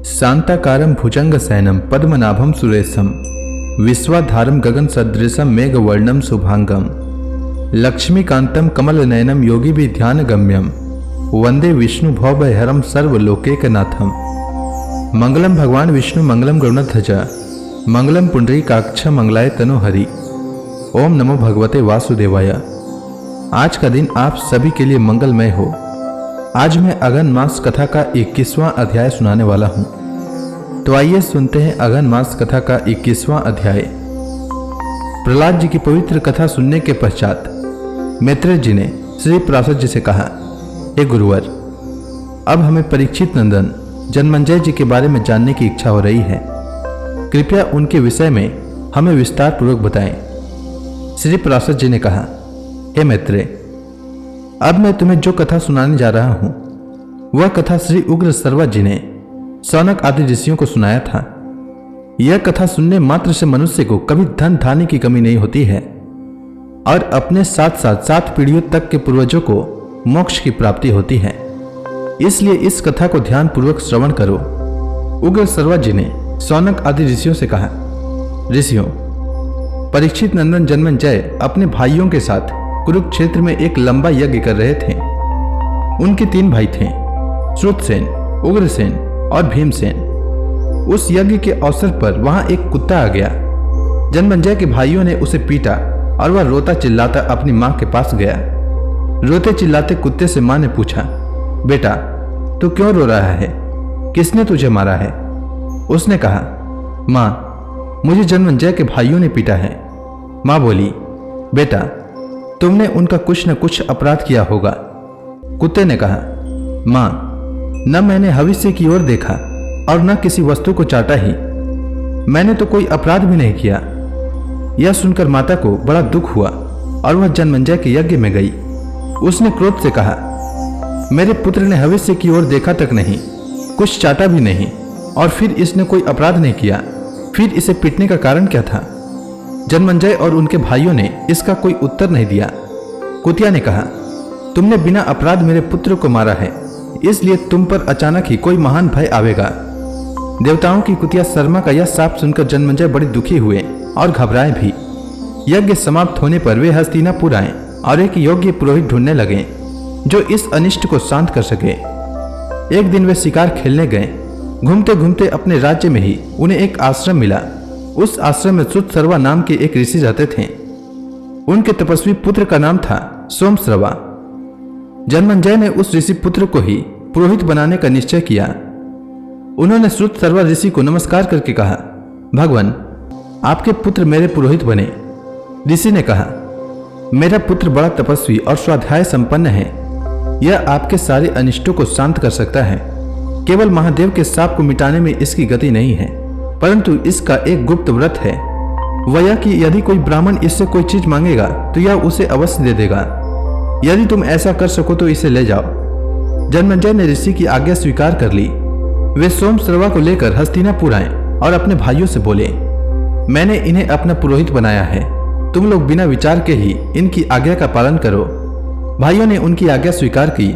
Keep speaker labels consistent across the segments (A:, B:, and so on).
A: शांताकारं भुजंगशयनं पद्मनाभं सुरेशं विश्वाधारं गगनसदृशं मेघवर्णं शुभांगं लक्ष्मीकान्तं कमलनयनं योगिभिर्ध्यानगम्यं वंदे विष्णु भवभयहरं सर्वलोकैकनाथं। मंगलम भगवान विष्णु मंगलम गरुड़ध्वज मंगलम पुंडरीकाक्ष मंगलाय तनोहरि। ओम नमो भगवते वासुदेवाय। आज का दिन आप सभी के लिए मंगलमय हो। आज मैं अगन मास कथा का 21वां अध्याय सुनाने वाला हूँ। तो आइए सुनते हैं अगन मास कथा का 21वां अध्याय। प्रहलाद जी की पवित्र कथा सुनने के पश्चात मैत्रेय जी ने श्री पराशर जी से कहा, हे गुरुवर, अब हमें परीक्षित नंदन जन्मेजय जी के बारे में जानने की इच्छा हो रही है। कृपया उनके विषय में हमें विस्तार पूर्वक बताएं। श्री पराशर जी ने कहा, हे मैत्रेय, अब मैं तुम्हें जो कथा सुनाने जा रहा हूं वह कथा श्री उग्र सर्वा जी ने शौनक आदि ऋषियों को सुनाया था। यह कथा सुनने मात्र से मनुष्य को कभी धन धान्य की कमी नहीं होती है और अपने साथ साथ 7 पीढ़ियों तक के पूर्वजों को मोक्ष की प्राप्ति होती है। इसलिए इस कथा को ध्यान पूर्वक श्रवण करो। उग्र सर्वा जी ने शौनक आदि ऋषियों से कहा, ऋषियों, परीक्षित नंदन जन्मेजय अपने भाइयों के साथ कुरुक्षेत्र में एक लंबा यज्ञ कर रहे थे। उनके 3 भाई थे, श्रुतसेन, उग्रसेन और भीमसेन। उस यज्ञ के अवसर पर वहां एक कुत्ता आ गया। जन्मेजय के भाइयों ने उसे पीटा और वह रोता चिल्लाता अपनी मां के पास गया। रोते चिल्लाते कुत्ते से मां ने पूछा, बेटा, तू क्यों रो रहा है? किसने तुझे मारा है? उसने कहा, मां, मुझे जन्मेजय के भाइयों ने पीटा है। मां बोली, बेटा, तुमने उनका कुछ न कुछ अपराध किया होगा। कुत्ते ने कहा, मां, न मैंने भविष्य की ओर देखा और न किसी वस्तु को चाटा ही। मैंने तो कोई अपराध भी नहीं किया। यह सुनकर माता को बड़ा दुख हुआ और वह जन्मेजय के यज्ञ में गई। उसने क्रोध से कहा, मेरे पुत्र ने भविष्य की ओर देखा तक नहीं, कुछ चाटा भी नहीं, और फिर इसने कोई अपराध नहीं किया। फिर इसे पीटने का कारण क्या था? जन्मेजय और उनके भाइयों ने इसका कोई उत्तर नहीं दिया। कुतिया ने कहा, तुमने बिना अपराध मेरे पुत्र को मारा है, इसलिए तुम पर अचानक ही कोई महान भय आवेगा। देवताओं की कुतिया शर्मा का यह शाप सुनकर जन्मेजय बड़े दुखी हुए और घबराए भी। यज्ञ समाप्त होने पर वे हस्तिनापुर आए और एक योग्य पुरोहित ढूंढने लगे जो इस अनिष्ट को शांत कर सके। एक दिन वे शिकार खेलने गए। घूमते घूमते अपने राज्य में ही उन्हें एक आश्रम मिला। उस आश्रम में श्रुतसर्वा नाम के एक ऋषि रहते थे। उनके तपस्वी पुत्र का नाम था सोमश्रवा। जन्मेजय ने उस ऋषि पुत्र को ही पुरोहित बनाने का निश्चय किया। उन्होंने श्रुतसर्वा ऋषि को नमस्कार करके कहा, भगवान, आपके पुत्र मेरे पुरोहित बने। ऋषि ने कहा, मेरा पुत्र बड़ा तपस्वी और स्वाध्याय संपन्न है। यह आपके सारे अनिष्टों को शांत कर सकता है। केवल महादेव के शाप को मिटाने में इसकी गति नहीं है, परंतु इसका एक गुप्त व्रत है। वह यह कि यदि कोई ब्राह्मण इससे कोई चीज मांगेगा तो यह उसे अवश्य दे देगा। यदि तुम ऐसा कर सको तो इसे ले जाओ। जन्मेजय ने ऋषि की आज्ञा स्वीकार कर ली। वे सोमश्रवा को लेकर हस्तिनापुर आए और अपने भाइयों से बोले, मैंने इन्हें अपना पुरोहित बनाया है। तुम लोग बिना विचार के ही इनकी आज्ञा का पालन करो। भाइयों ने उनकी आज्ञा स्वीकार की।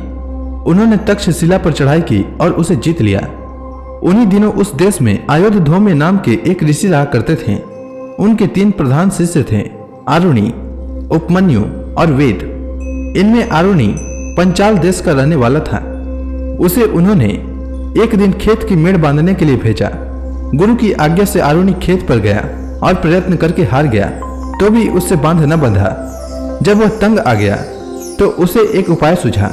A: उन्होंने तक्षशिला पर चढ़ाई की और उसे जीत लिया। उन्हीं दिनों उस देश में आयोधधौम्य नाम के एक ऋषि रहा करते थे। उनके 3 प्रधान शिष्य थे, आरुणि, उपमन्यु और वेद। इनमें आरुणि पंचाल देश का रहने वाला था। उसे उन्होंने एक दिन खेत की मेड़ बांधने के लिए भेजा। गुरु की आज्ञा से आरुणि खेत पर गया और प्रयत्न करके हार गया, तो भी उससे बांध न बंधा। जब वह तंग आ गया तो उसे एक उपाय सूझा।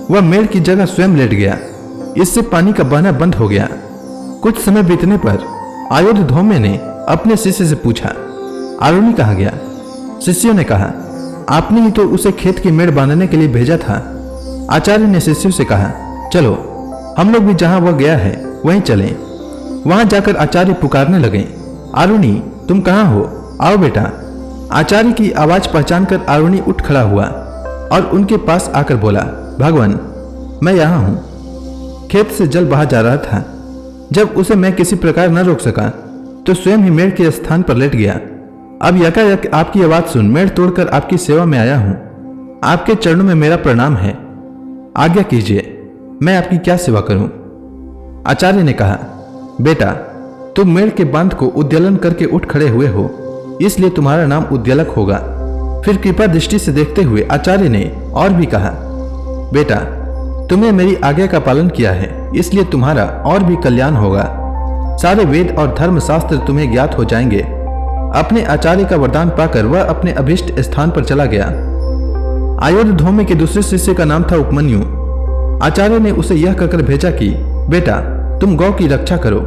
A: वह मेड़ की जगह स्वयं लेट गया। इससे पानी का बहना बंद हो गया। कुछ समय बीतने पर आयोधधौम्य ने अपने शिष्य से पूछा, आरुणि कहाँ गया? शिष्यों ने कहा, आपने ही तो उसे खेत की मेड़ बांधने के लिए भेजा था। आचार्य ने शिष्यों से कहा, चलो हम लोग भी जहां वह गया है वहीं चलें। वहां जाकर आचार्य पुकारने लगे, आरुणि, तुम कहाँ हो? आओ बेटा। आचार्य की आवाज पहचान कर आरुणि उठ खड़ा हुआ और उनके पास आकर बोला, भगवान, मैं यहाँ हूँ। खेत से जल बहा जा रहा था। जब उसे मैं किसी प्रकार न रोक सका तो स्वयं ही मेड़ के स्थान पर लेट गया। अब यकायक आपकी आवाज सुन मेड़ तोड़कर आपकी सेवा में आया हूँ। आपके चरणों में मेरा प्रणाम है। आज्ञा कीजिए, मैं आपकी क्या सेवा करूं? आचार्य ने कहा, बेटा, तुम मेढ़ के बांध को उद्यलन करके उठ खड़े हुए हो, इसलिए तुम्हारा नाम उद्यलक होगा। फिर कृपा दृष्टि से देखते हुए आचार्य ने और भी कहा, बेटा, तुमने मेरी आज्ञा का पालन किया है, इसलिए तुम्हारा और भी कल्याण होगा। सारे वेद और धर्मशास्त्र तुम्हें ज्ञात हो जाएंगे। अपने आचार्य का वरदान पाकर वह अपने अभिष्ट स्थान पर चला गया। आयुर्धौम्य के दूसरे शिष्य का नाम था उपमन्यु। आचार्य ने उसे यह कहकर भेजा कि बेटा, तुम गौ की रक्षा करो।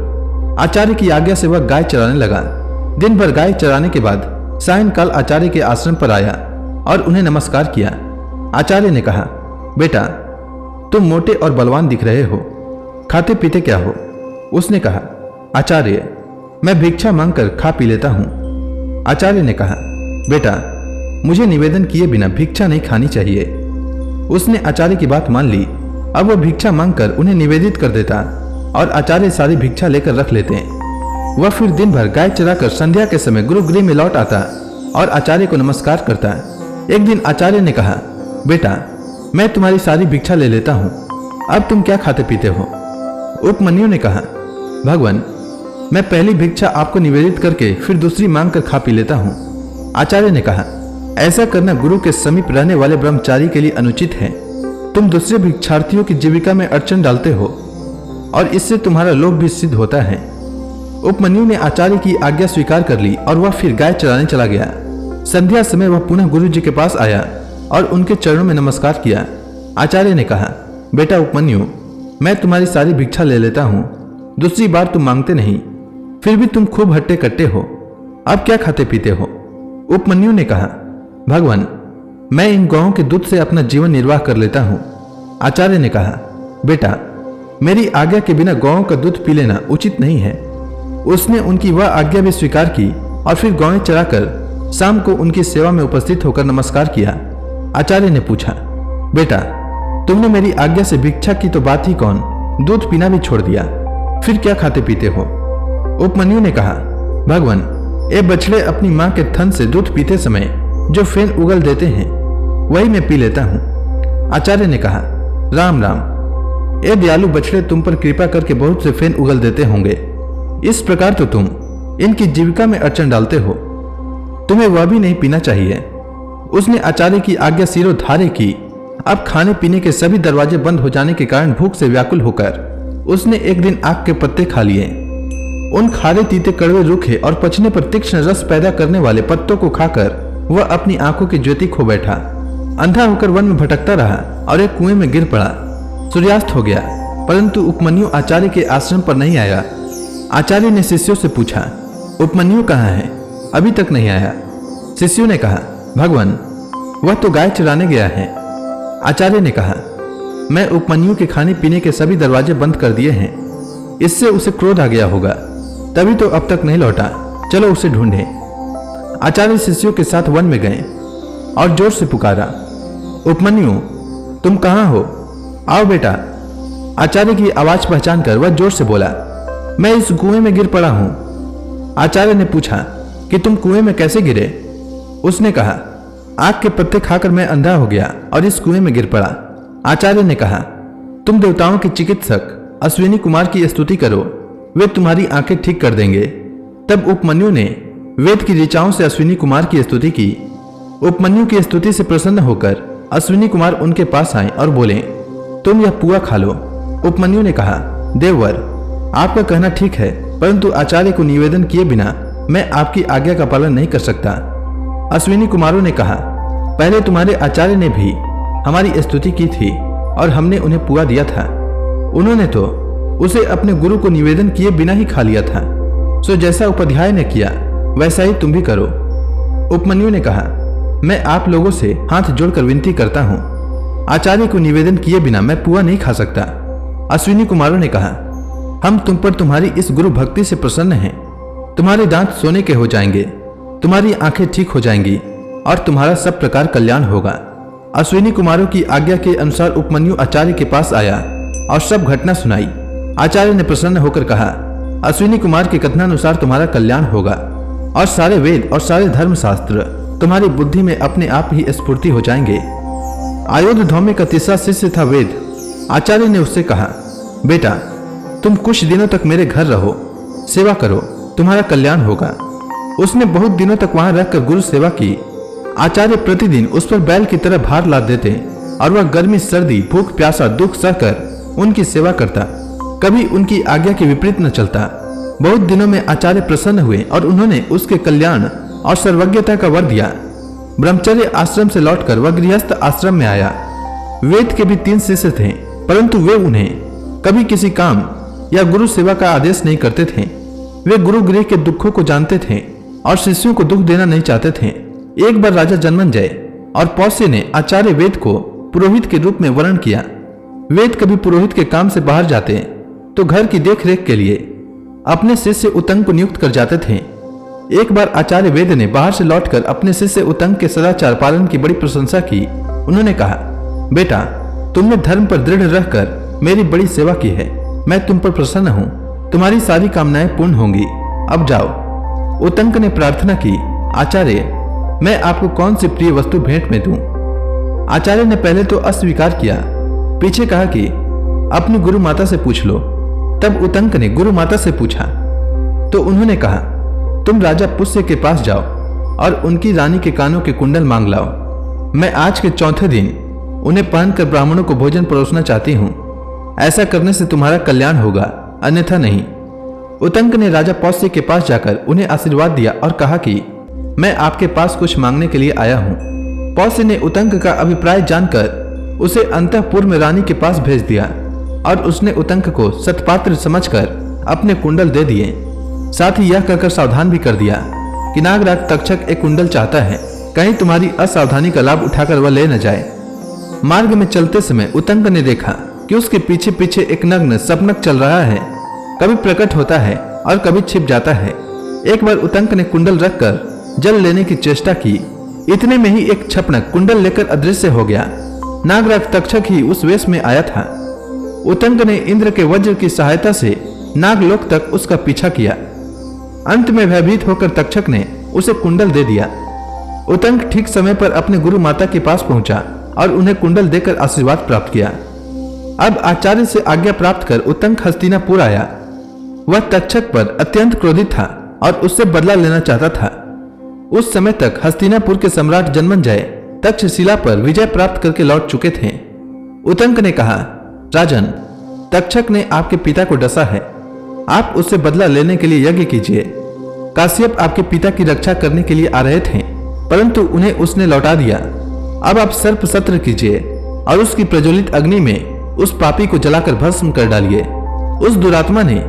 A: आचार्य की आज्ञा से वह गाय चराने लगा। दिन भर गाय चराने के बाद सायंकाल आचार्य के आश्रम पर आया और उन्हें नमस्कार किया। आचार्य ने कहा, बेटा, तुम मोटे और बलवान दिख रहे हो, खाते पीते क्या हो? उसने कहा, आचार्य, मैं भिक्षा मांगकर खा पी लेता हूं। आचार्य ने कहा, बेटा, मुझे निवेदन किए बिना भिक्षा नहीं खानी चाहिए। उसने आचार्य की बात मान ली। अब वह भिक्षा मांगकर उन्हें निवेदित कर देता और आचार्य सारी भिक्षा लेकर रख लेते। वह फिर दिन भर गाय चराकर संध्या के समय गुरुगृह में लौट आता और आचार्य को नमस्कार करता। एक दिन आचार्य ने कहा, बेटा, मैं तुम्हारी सारी भिक्षा ले लेता हूं, अब तुम क्या खाते पीते हो? उपमन्यु ने कहा, भगवान, मैं पहली भिक्षा आपको निवेदित करके फिर दूसरी मांग कर खा पी लेता हूं। आचार्य ने कहा, ऐसा करना गुरु के समीप रहने वाले ब्रह्मचारी के लिए अनुचित है। तुम दूसरे भिक्षार्थियों की जीविका में अड़चन डालते हो और इससे तुम्हारा लोभ भी सिद्ध होता है। उपमन्यु ने आचार्य की आज्ञा स्वीकार कर ली और वह फिर गाय चराने चला गया। संध्या समय वह पुनः गुरु जी के पास आया और उनके चरणों में नमस्कार किया। आचार्य ने कहा, बेटा उपमन्यु, मैं तुम्हारी सारी भिक्षा ले लेता हूं, दूसरी बार तुम मांगते नहीं, फिर भी तुम खूब हट्टे कट्टे हो, अब क्या खाते पीते हो? उपमन्यु ने कहा, भगवान, मैं इन गौओं के दूध से अपना जीवन निर्वाह कर लेता हूं। आचार्य ने कहा, बेटा, मेरी आज्ञा के बिना गौओं का दूध पी लेना उचित नहीं है। उसने उनकी वह आज्ञा भी स्वीकार की और फिर गौएं चराकर शाम को उनकी सेवा में उपस्थित होकर नमस्कार किया। आचार्य ने पूछा, बेटा, तुमने मेरी आज्ञा से भिक्षा की तो बात ही कौन, दूध पीना भी छोड़ दिया, फिर क्या खाते पीते हो? उपमन्यु ने कहा, भगवान, ये बछड़े अपनी मां के थन से दूध पीते समय जो फेन उगल देते हैं, वही मैं पी लेता हूं। आचार्य ने कहा, राम राम, ये दयालु बछड़े तुम पर कृपा करके बहुत से फेन उगल देते होंगे, इस प्रकार तो तुम इनकी जीविका में अड़चन डालते हो, तुम्हें वह भी नहीं पीना चाहिए। उसने आचार्य की आज्ञा सिरोधार्य की। अब खाने पीने के सभी दरवाजे बंद हो जाने के कारण भूख से व्याकुल होकर उसने एक दिन आग के पत्ते खा लिए। उन खारे तीते कड़वे रूखे और पचने पर तीक्ष्ण रस पैदा करने वाले पत्तों को खाकर वह अपनी आंखों की ज्योति खो बैठा। अंधा होकर वन में भटकता रहा और एक कुएं में गिर पड़ा। सूर्यास्त हो गया, परंतु उपमन्यु आचार्य के आश्रम पर नहीं आया। आचार्य ने शिष्यों से पूछा, उपमन्यु कहाँ है? अभी तक नहीं आया। शिष्यों ने कहा, भगवान, वह तो गाय चराने गया है। आचार्य ने कहा, मैं उपमन्यु के खाने पीने के सभी दरवाजे बंद कर दिए हैं, इससे उसे क्रोध आ गया होगा, तभी तो अब तक नहीं लौटा, चलो उसे ढूंढे। आचार्य शिष्यों के साथ वन में गए और जोर से पुकारा, उपमन्यु, तुम कहाँ हो? आओ बेटा। आचार्य की आवाज पहचान कर वह जोर से बोला, मैं इस कुएं में गिर पड़ा हूं। आचार्य ने पूछा कि तुम कुएं में कैसे गिरे? उसने कहा, आग के पत्ते खाकर मैं अंधा हो गया और इस कुएं में गिर पड़ा। आचार्य ने कहा, तुम देवताओं के चिकित्सक अश्विनी कुमार की स्तुति करो, वे तुम्हारी आंखें ठीक कर देंगे। तब उपमन्यु ने वेद की ऋचाओं से अश्विनी कुमार की स्तुति की। उपमन्यु की स्तुति से प्रसन्न होकर अश्विनी कुमार उनके पास आए और बोले, तुम यह पुआ खा लो। उपमन्यु ने कहा, देववर, आपका कहना ठीक है, परंतु आचार्य को निवेदन किए बिना मैं आपकी आज्ञा का पालन नहीं कर सकता। अश्विनी कुमारों ने कहा, पहले तुम्हारे आचार्य ने भी हमारी स्तुति की थी और हमने उन्हें पुआ दिया था। उन्होंने तो उसे अपने गुरु को निवेदन किए बिना ही खा लिया था, सो जैसा उपाध्याय ने किया वैसा ही तुम भी करो। उपमन्यु ने कहा, मैं आप लोगों से हाथ जोड़कर विनती करता हूं, आचार्य को निवेदन किए बिना मैं पुआ नहीं खा सकता। अश्विनी कुमारों ने कहा, हम तुम पर तुम्हारी इस गुरु भक्ति से प्रसन्न हैं। तुम्हारे दांत सोने के हो जाएंगे, तुम्हारी आंखें ठीक हो जाएंगी और तुम्हारा सब प्रकार कल्याण होगा। अश्विनी कुमारों की आज्ञा के अनुसार उपमन्यु आचार्य के पास आया और सब घटना सुनाई। आचार्य ने प्रसन्न होकर कहा, अश्विनी कुमार के कथनानुसार तुम्हारा कल्याण होगा और सारे वेद और सारे धर्मशास्त्र तुम्हारी बुद्धि में अपने आप ही स्फूर्ति हो जाएंगे। आयुर्धौम्य का तीसरा शिष्य था वेद। आचार्य ने उससे कहा, बेटा, तुम कुछ दिनों तक मेरे घर रहो, सेवा करो, तुम्हारा कल्याण होगा। उसने बहुत दिनों तक वहां रहकर गुरु सेवा की। आचार्य प्रतिदिन उस पर बैल की तरह भार लाद देते और वह गर्मी सर्दी भूख प्यासा दुख सहकर उनकी सेवा करता, कभी उनकी आज्ञा के विपरीत न चलता। बहुत दिनों में आचार्य प्रसन्न हुए और उन्होंने उसके कल्याण और सर्वज्ञता का वर दिया। ब्रह्मचर्य आश्रम से लौटकर वह गृहस्थ आश्रम में आया। वेद के भी 3 शिष्य थे, परंतु वे उन्हें कभी किसी काम या गुरु सेवा का आदेश नहीं करते थे। वे गुरु गृह के दुखों को जानते थे और शिष्यों को दुख देना नहीं चाहते थे। एक बार राजा जन्मेजय और पौष्य ने आचार्य वेद को पुरोहित के रूप में वर्ण किया। वेद कभी पुरोहित के काम से बाहर जाते तो घर की देखरेख के लिए अपने शिष्य उतंग को नियुक्त कर जाते थे। एक बार आचार्य वेद ने बाहर से लौटकर अपने शिष्य उतंग के सदाचार पालन की बड़ी प्रशंसा की। उन्होंने कहा, बेटा, तुमने धर्म पर दृढ़ रहकर मेरी बड़ी सेवा की है। मैं तुम पर प्रसन्न हूँ, तुम्हारी सारी कामनाएं पूर्ण होंगी। अब जाओ। उतंक ने प्रार्थना की, आचार्य, मैं आपको कौन सी प्रिय वस्तु भेंट में दूं? आचार्य ने पहले तो अस्वीकार किया, पीछे कहा कि अपनी गुरु माता से पूछ लो। तब उतंक ने गुरु माता से पूछा तो उन्होंने कहा, तुम राजा पुष्य के पास जाओ और उनकी रानी के कानों के कुंडल मांग लाओ। मैं आज के 4थे दिन उन्हें पहनकर ब्राह्मणों को भोजन परोसना चाहती हूँ। ऐसा करने से तुम्हारा कल्याण होगा, अन्यथा नहीं। उतंक ने राजा पौष्य के पास जाकर उन्हें आशीर्वाद दिया और कहा कि मैं आपके पास कुछ मांगने के लिए आया हूँ। पौष्य ने उतंक का अभिप्राय जानकर उसे अंतःपुर में रानी के पास भेज दिया और उसने उतंक को सत्पात्र समझकर अपने कुंडल दे दिए। साथ ही यह कहकर सावधान भी कर दिया कि नागराज तक्षक एक कुंडल चाहता है, कहीं तुम्हारी असावधानी का लाभ उठाकर वह ले न जाए। मार्ग में चलते समय उतंक ने देखा कि उसके पीछे पीछे एक नग्न सपनक चल रहा है, कभी प्रकट होता है और कभी छिप जाता है। एक बार उतंक ने कुंडल रखकर जल लेने की चेष्टा की, इतने में ही एक छपनक कुंडल लेकर अदृश्य हो गया। नागराज तक्षक ही उस वेश में आया था। उतंक ने इंद्र के वज्र की सहायता से नागलोक तक उसका पीछा किया। अंत में भयभीत होकर तक्षक ने उसे कुंडल दे दिया। उतंक ठीक समय पर अपने गुरु माता के पास पहुंचा और उन्हें कुंडल देकर आशीर्वाद प्राप्त किया। अब आचार्य से आज्ञा प्राप्त कर उतंक हस्तिनापुर आया। वह तक्षक पर अत्यंत क्रोधित था और उससे बदला लेना चाहता था। उस समय तक हस्तिनापुर के सम्राट जन्मेजय तक्षशिला पर विजय प्राप्त करके लौट चुके थे। उतंक ने कहा, राजन, तक्षक ने आपके पिता को डसा है, आप उससे बदला लेने के लिए यज्ञ कीजिए। काश्यप आपके पिता की रक्षा करने के लिए आ रहे थे, परंतु उन्हें उसने लौटा दिया। अब आप सर्प सत्र कीजिए और उसकी प्रज्वलित अग्नि में उस पापी को जलाकर भस्म कर डालिए। उस दुरात्मा ने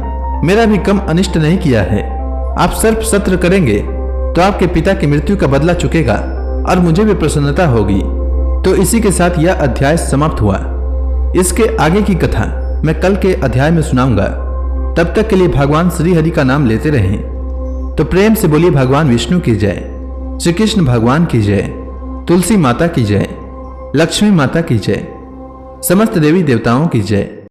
A: मेरा भी कम अनिष्ट नहीं किया है। आप सर्प सत्र करेंगे तो आपके पिता की मृत्यु का बदला चुकेगा और मुझे भी प्रसन्नता होगी। तो इसी के साथ यह अध्याय समाप्त हुआ। इसके आगे की कथा मैं कल के अध्याय में सुनाऊंगा। तब तक के लिए भगवान श्री हरि का नाम लेते रहें। तो प्रेम से बोलिए भगवान विष्णु की जय, श्री कृष्ण भगवान की जय, तुलसी माता की जय, लक्ष्मी माता की जय, समस्त देवी देवताओं की जय।